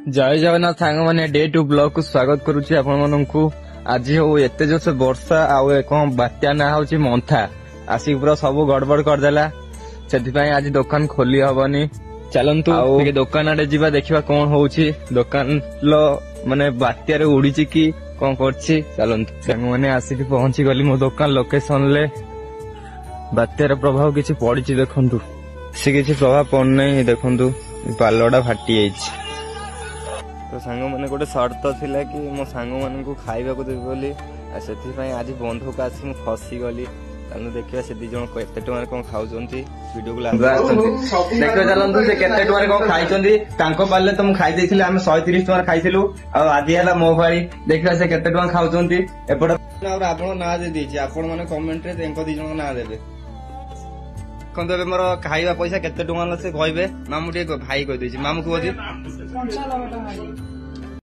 जय जगन्नाथ सांग मैंने डे 2 ब्लॉग को स्वागत करुच्ची आपण मानू। आज हो एत जोर से वर्षा आउ बात्या ना हूँ मंथा आसिक पूरा सब गड़बड़ करदेला से आज दुकान खोली हबनी। चलतु दुकान आड़े जा देखा कौन हो दुकान माने बात्यारे उड़ी कि कौन कर चलतु सांग मैंने आसिक पहुंची गली मो दुकान लोकेशन ले। बात्यार प्रभाव किसी पड़ी देखु से किसी प्रभाव पड़ना देखु पालटा फाटी जाइए। तो सांग मैंने गोटे सर्त थिला कि मो सांग मान को खाइबा को देबी बोली से आज बंधु को आसी फसी गली। देखिए से दिज केते टंका कौन खाऊंती वीडियो को देखिए चलते से केते टंका कौन खाई पाले तो खाई देथिले आम 130 टंका खाइलु आज है मो भाई देखिए से केते टंका खाऊंती एपट आप ना दे दीजिए आपण मैंने कमेंट रे दिज ना देवे कहते मोर खाइबा पैसा केते टंका से कहबे मामू भाई कह मामू कह